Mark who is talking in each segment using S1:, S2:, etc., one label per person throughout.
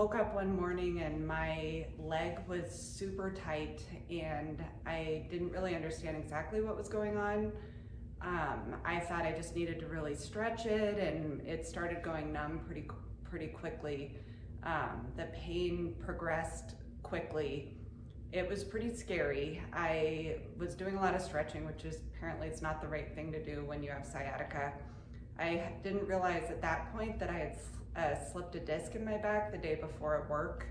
S1: woke up one morning and my leg was super tight and I didn't really understand exactly what was going on. I thought I just needed to really stretch it, and it started going numb pretty quickly. The pain progressed quickly. It was pretty scary. I was doing a lot of stretching, which is apparently it's not the right thing to do when you have sciatica. I didn't realize at that point that I had slipped a disc in my back the day before at work,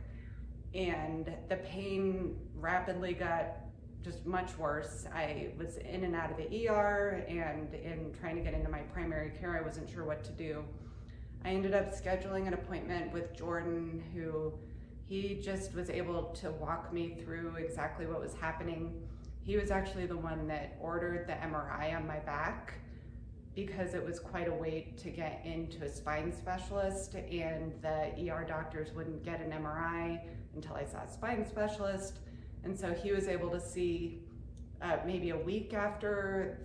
S1: and the pain rapidly got just much worse. I was in and out of the ER, and in trying to get into my primary care, I wasn't sure what to do. I ended up scheduling an appointment with Jordan, who he just was able to walk me through exactly what was happening. He was actually the one that ordered the MRI on my back because it was quite a wait to get into a spine specialist, and the ER doctors wouldn't get an MRI until I saw a spine specialist. And so he was able to see maybe a week after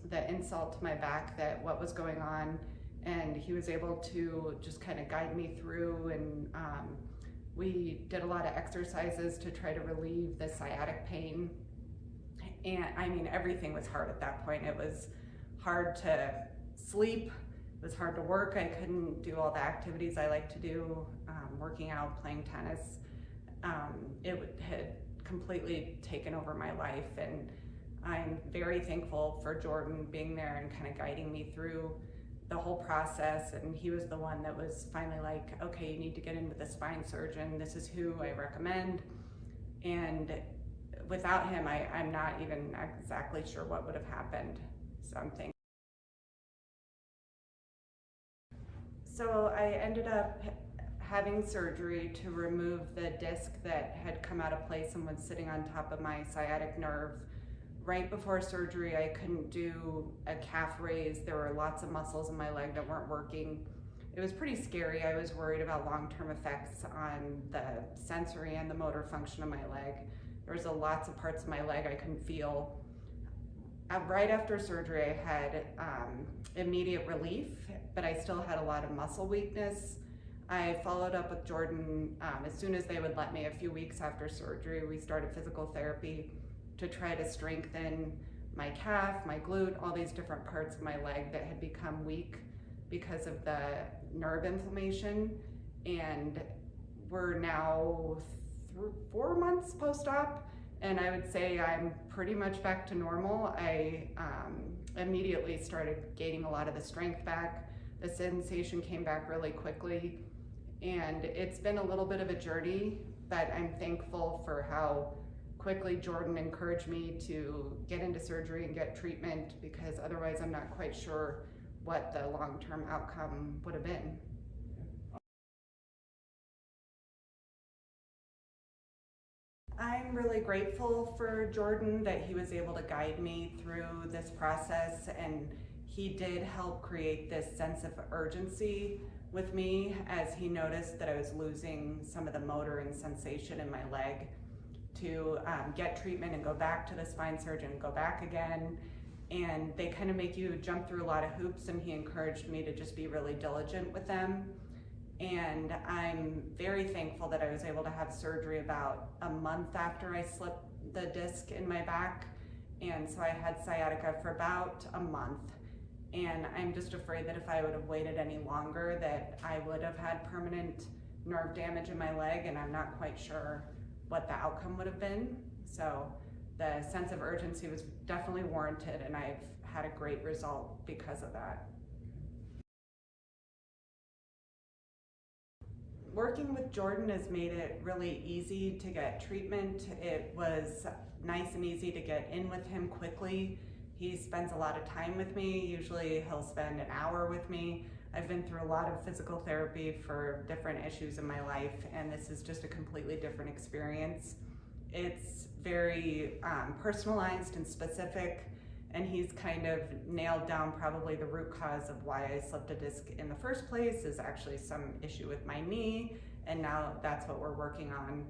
S1: the insult to my back that what was going on, and he was able to just kind of guide me through, and we did a lot of exercises to try to relieve the sciatic pain. And I mean, everything was hard at that point. It was hard to sleep, it was hard to work. I couldn't do all the activities I like to do, working out, playing tennis. It had completely taken over my life, and I'm very thankful for Jordan being there and kind of guiding me through the whole process. And he was the one that was finally like, okay, you need to get in with a spine surgeon. This is who I recommend. And without him, I'm not even exactly sure what would have happened. Something. So I ended up having surgery to remove the disc that had come out of place and was sitting on top of my sciatic nerve. Right before surgery, I couldn't do a calf raise. There were lots of muscles in my leg that weren't working. It was pretty scary. I was worried about long-term effects on the sensory and the motor function of my leg. There was lots of parts of my leg I couldn't feel. Right after surgery, I had immediate relief, but I still had a lot of muscle weakness. I followed up with Jordan as soon as they would let me. A few weeks after surgery, we started physical therapy to try to strengthen my calf, my glute, all these different parts of my leg that had become weak because of the nerve inflammation. And we're now 4 months post-op, and I would say I'm pretty much back to normal. I immediately started gaining a lot of the strength back. The sensation came back really quickly, and it's been a little bit of a journey, but I'm thankful for how quickly Jordan encouraged me to get into surgery and get treatment, because otherwise I'm not quite sure what the long-term outcome would have been. I'm really grateful for Jordan that he was able to guide me through this process, and he did help create this sense of urgency with me as he noticed that I was losing some of the motor and sensation in my leg, to get treatment and go back to the spine surgeon, go back again. And they kind of make you jump through a lot of hoops, and he encouraged me to just be really diligent with them. And I'm very thankful that I was able to have surgery about a month after I slipped the disc in my back. And so I had sciatica for about a month. And I'm just afraid that if I would have waited any longer, that I would have had permanent nerve damage in my leg, and I'm not quite sure what the outcome would have been. So the sense of urgency was definitely warranted, and I've had a great result because of that. Working with Jordan has made it really easy to get treatment. It was nice and easy to get in with him quickly. He spends a lot of time with me. Usually he'll spend an hour with me. I've been through a lot of physical therapy for different issues in my life, and this is just a completely different experience. It's very personalized and specific, and he's kind of nailed down probably the root cause of why I slipped a disc in the first place is actually some issue with my knee, and now that's what we're working on.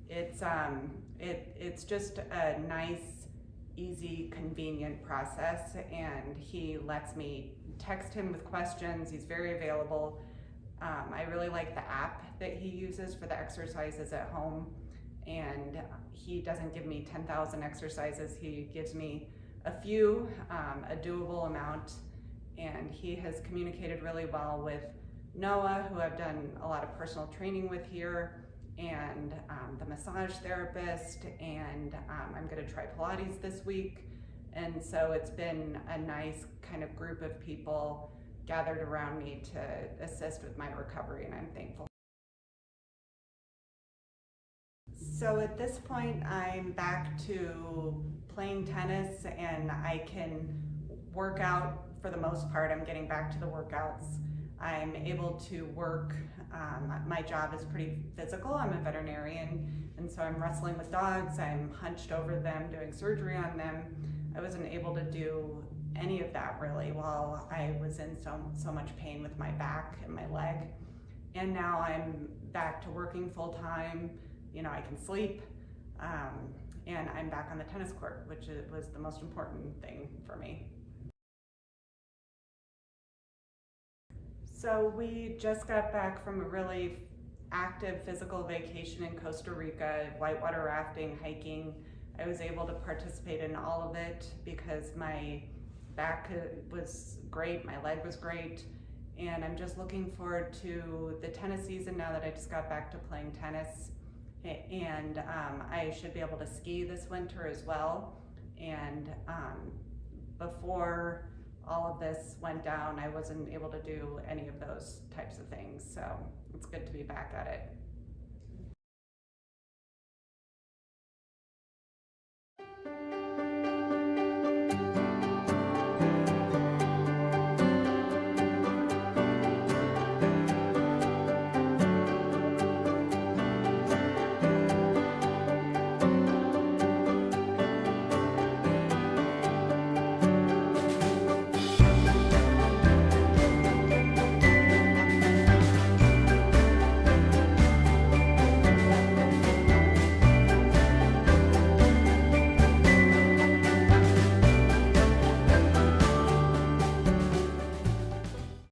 S1: It's just a nice, easy, convenient process, and he lets me text him with questions. He's very available. I really like the app that he uses for the exercises at home, and he doesn't give me 10,000 exercises. He gives me a few, a doable amount, and he has communicated really well with Noah, who I've done a lot of personal training with here, and the massage therapist, and I'm going to try Pilates this week. And so it's been a nice kind of group of people gathered around me to assist with my recovery, and I'm thankful. So at this point, I'm back to playing tennis, and I can work out for the most part. I'm getting back to the workouts. I'm able to work. My job is pretty physical. I'm a veterinarian, and so I'm wrestling with dogs. I'm hunched over them, doing surgery on them. I wasn't able to do any of that really while I was in so much pain with my back and my leg. And now I'm back to working full time. You know, I can sleep, and I'm back on the tennis court, which was the most important thing for me. So we just got back from a really active physical vacation in Costa Rica, whitewater rafting, hiking. I was able to participate in all of it because my back was great, my leg was great, and I'm just looking forward to the tennis season now that I just got back to playing tennis. And I should be able to ski this winter as well. And before all of this went down, I wasn't able to do any of those types of things, so it's good to be back at it.